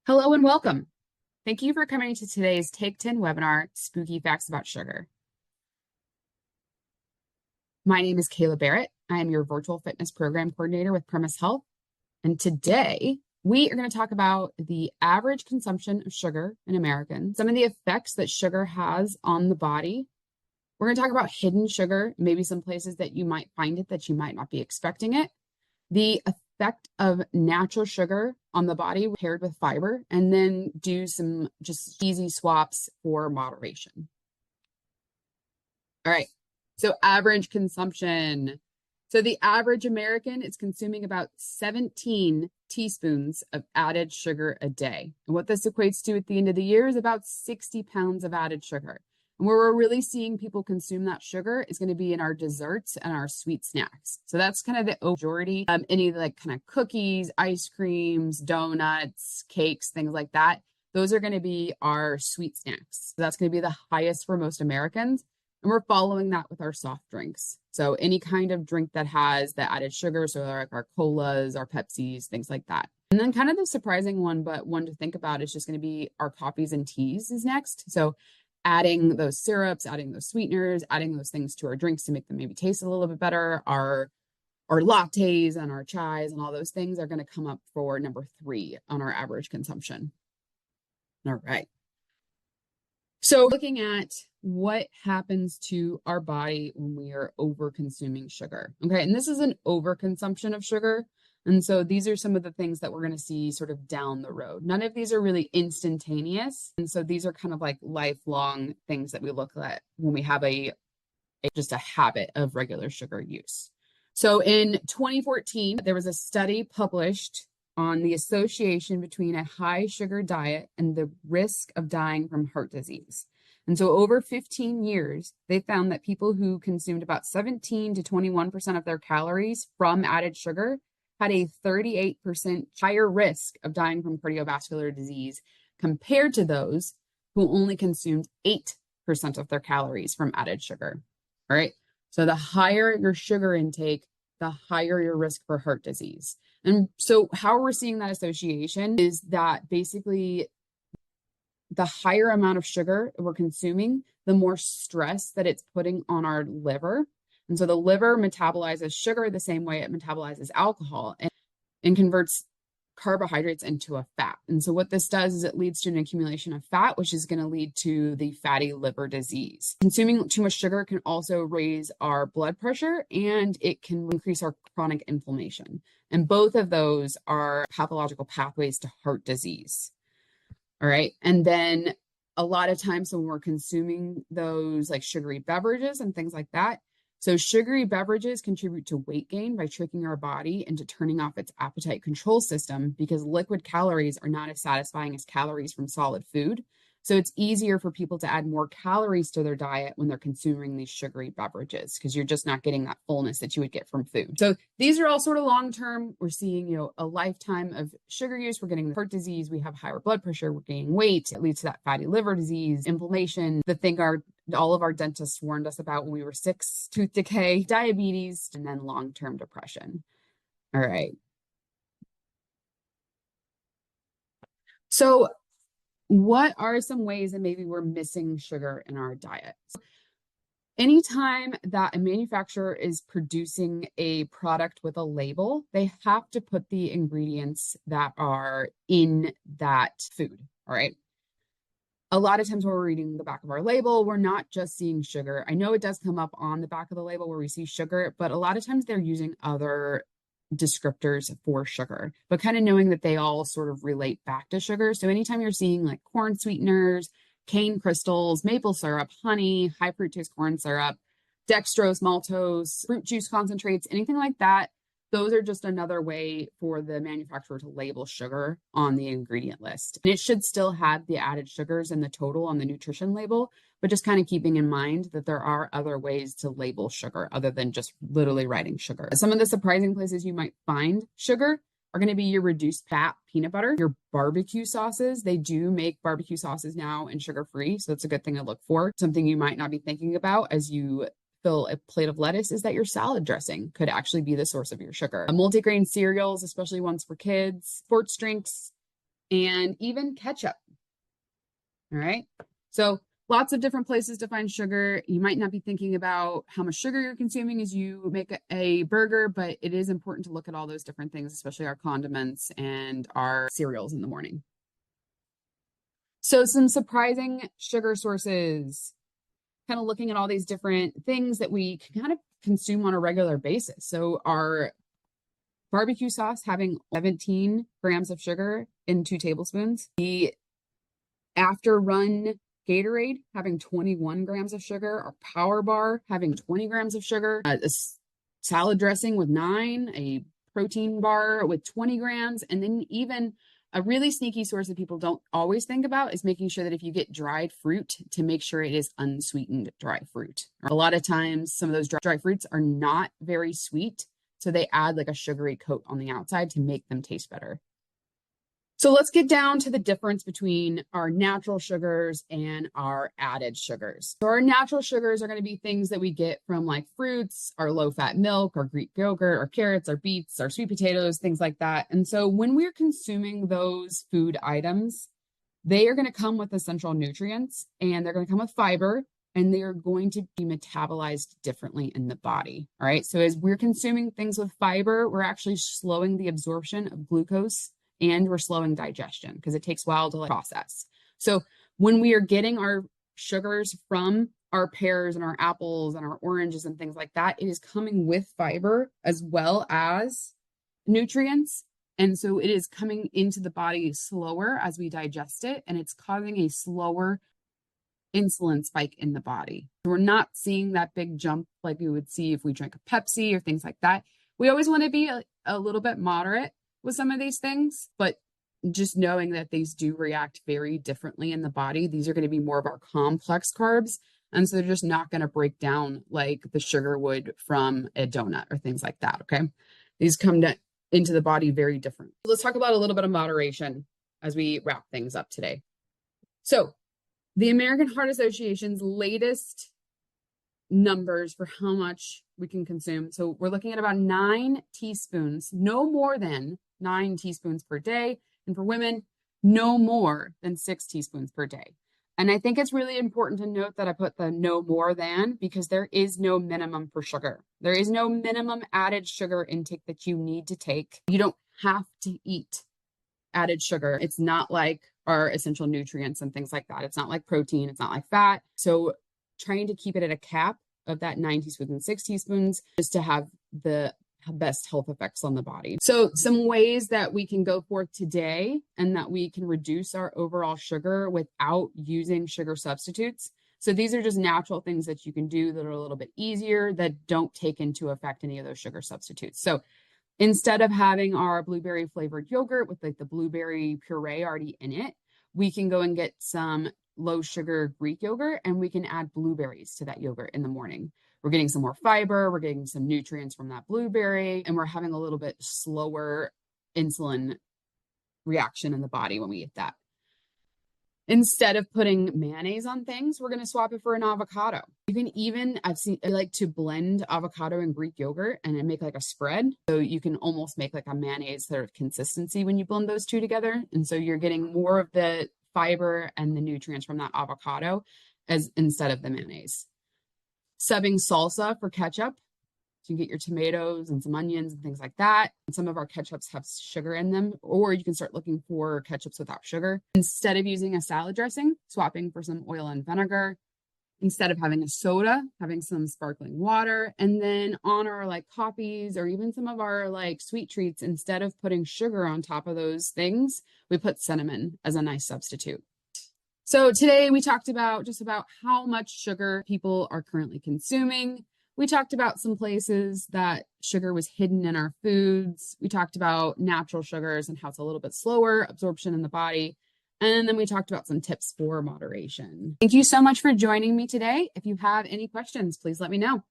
Hello and welcome. Thank you for coming to today's Take 10 webinar, Spooky Facts About Sugar. My name is Kayla Barrett. I am your virtual fitness program coordinator with Premise Health. And today we are going to talk about the average consumption of sugar in Americans, some of the effects that sugar has on the body. We're going to talk about hidden sugar, maybe some places that you might find it that you might not be expecting it, the effect of natural sugar on the body paired with fiber, and then do some just easy swaps for moderation. All right, so average consumption. So the average American is consuming about 17 teaspoons of added sugar a day. And what this equates to at the end of the year is about 60 pounds of added sugar. And where we're really seeing people consume that sugar is going to be in our desserts and our sweet snacks. So that's kind of the majority. Any like kind of cookies, ice creams, donuts, cakes, things like that. Those are going to be our sweet snacks. So that's going to be the highest for most Americans. And we're following that with our soft drinks. So any kind of drink that has the added sugar, so like our colas, our Pepsis, things like that. And then kind of the surprising one, but one to think about is just going to be our coffees and teas is next. So adding those syrups, adding those sweeteners, adding those things to our drinks to make them maybe taste a little bit better. Our lattes and our chais and all those things are going to come up for number 3 on our average consumption. All right. So looking at what happens to our body when we are over consuming sugar. Okay, and this is an overconsumption of sugar. And so these are some of the things that we're going to see sort of down the road. None of these are really instantaneous. And so these are kind of like lifelong things that we look at when we have just a habit of regular sugar use. So in 2014, there was a study published on the association between a high sugar diet and the risk of dying from heart disease. And so over 15 years, they found that people who consumed about 17 to 21% of their calories from added sugar had a 38% higher risk of dying from cardiovascular disease compared to those who only consumed 8% of their calories from added sugar. All right. So the higher your sugar intake, the higher your risk for heart disease. And so how we're seeing that association is that basically the higher amount of sugar we're consuming, the more stress that it's putting on our liver. And so the liver metabolizes sugar the same way it metabolizes alcohol and converts carbohydrates into a fat. And so what this does is it leads to an accumulation of fat, which is going to lead to the fatty liver disease. Consuming too much sugar can also raise our blood pressure and it can increase our chronic inflammation. And both of those are pathological pathways to heart disease. All right. And then a lot of times when we're consuming those like sugary beverages and things like that, so sugary beverages contribute to weight gain by tricking our body into turning off its appetite control system because liquid calories are not as satisfying as calories from solid food. So it's easier for people to add more calories to their diet when they're consuming these sugary beverages because you're just not getting that fullness that you would get from food. So these are all sort of long-term. We're seeing, a lifetime of sugar use. We're getting the heart disease. We have higher blood pressure. We're gaining weight. It leads to that fatty liver disease, inflammation, the thing all of our dentists warned us about when we were 6, tooth decay, diabetes, and then long-term depression. All right. So what are some ways that maybe we're missing sugar in our diet? Anytime that a manufacturer is producing a product with a label, they have to put the ingredients that are in that food, all right? A lot of times when we're reading the back of our label, we're not just seeing sugar. I know it does come up on the back of the label where we see sugar, but a lot of times they're using other descriptors for sugar, but kind of knowing that they all sort of relate back to sugar. So anytime you're seeing like corn sweeteners, cane crystals, maple syrup, honey, high fructose corn syrup, dextrose, maltose, fruit juice concentrates, anything like that, those are just another way for the manufacturer to label sugar on the ingredient list. And it should still have the added sugars in the total on the nutrition label, but just kind of keeping in mind that there are other ways to label sugar other than just literally writing sugar. Some of the surprising places you might find sugar are going to be your reduced fat peanut butter, your barbecue sauces. They do make barbecue sauces now and sugar-free, so that's a good thing to look for. Something you might not be thinking about as you fill a plate of lettuce is that your salad dressing could actually be the source of your sugar. Multigrain cereals, especially ones for kids, sports drinks, and even ketchup. All right. So lots of different places to find sugar. You might not be thinking about how much sugar you're consuming as you make a burger, but it is important to look at all those different things, especially our condiments and our cereals in the morning. So some surprising sugar sources, kind of looking at all these different things that we can kind of consume on a regular basis. So our barbecue sauce having 17 grams of sugar in 2 tablespoons. The after run Gatorade having 21 grams of sugar. Our Power Bar having 20 grams of sugar. A salad dressing with 9. A protein bar with 20 grams. And then even a really sneaky source that people don't always think about is making sure that if you get dried fruit, to make sure it is unsweetened dry fruit. A lot of times, some of those dry fruits are not very sweet, so they add like a sugary coat on the outside to make them taste better. So let's get down to the difference between our natural sugars and our added sugars. So our natural sugars are going to be things that we get from like fruits, our low-fat milk, our Greek yogurt, our carrots, our beets, our sweet potatoes, things like that. And so when we're consuming those food items, they are going to come with essential nutrients, and they're going to come with fiber, and they are going to be metabolized differently in the body. All right. So as we're consuming things with fiber, we're actually slowing the absorption of glucose, and we're slowing digestion because it takes a while to process. So when we are getting our sugars from our pears and our apples and our oranges and things like that, it is coming with fiber as well as nutrients. And so it is coming into the body slower as we digest it, and it's causing a slower insulin spike in the body. We're not seeing that big jump like we would see if we drank a Pepsi or things like that. We always want to be a little bit moderate with some of these things, but just knowing that these do react very differently in the body. These are going to be more of our complex carbs, and so they're just not going to break down like the sugar would from a donut or things like that. Okay, these come into the body very different. Let's talk about a little bit of moderation as we wrap things up today. So the American Heart Association's latest numbers for how much we can consume. So we're looking at about 9 teaspoons, no more than 9 teaspoons per day. And for women, no more than 6 teaspoons per day. And I think it's really important to note that I put the no more than, because there is no minimum for sugar. There is no minimum added sugar intake that you need to take. You don't have to eat added sugar. It's not like our essential nutrients and things like that. It's not like protein. It's not like fat. So trying to keep it at a cap of that 9 teaspoons and 6 teaspoons just to have the best health effects on the body. So some ways that we can go forth today and that we can reduce our overall sugar without using sugar substitutes. So these are just natural things that you can do that are a little bit easier, that don't take into effect any of those sugar substitutes. So instead of having our blueberry flavored yogurt with like the blueberry puree already in it, we can go and get some low sugar Greek yogurt, and we can add blueberries to that yogurt in the morning. We're getting some more fiber, we're getting some nutrients from that blueberry, and we're having a little bit slower insulin reaction in the body when we eat that. Instead of putting mayonnaise on things, we're going to swap it for an avocado. You can even, I like to blend avocado and Greek yogurt and then make like a spread. So you can almost make like a mayonnaise sort of consistency when you blend those two together. And so you're getting more of the fiber and the nutrients from that avocado as instead of the mayonnaise. Subbing salsa for ketchup. So you can get your tomatoes and some onions and things like that. And some of our ketchups have sugar in them, or you can start looking for ketchups without sugar. Instead of using a salad dressing, swapping for some oil and vinegar. Instead of having a soda, having some sparkling water. And then on our like coffees or even some of our like sweet treats, instead of putting sugar on top of those things, we put cinnamon as a nice substitute. So today we talked about just about how much sugar people are currently consuming. We talked about some places that sugar was hidden in our foods. We talked about natural sugars and how it's a little bit slower absorption in the body. And then we talked about some tips for moderation. Thank you so much for joining me today. If you have any questions, please let me know.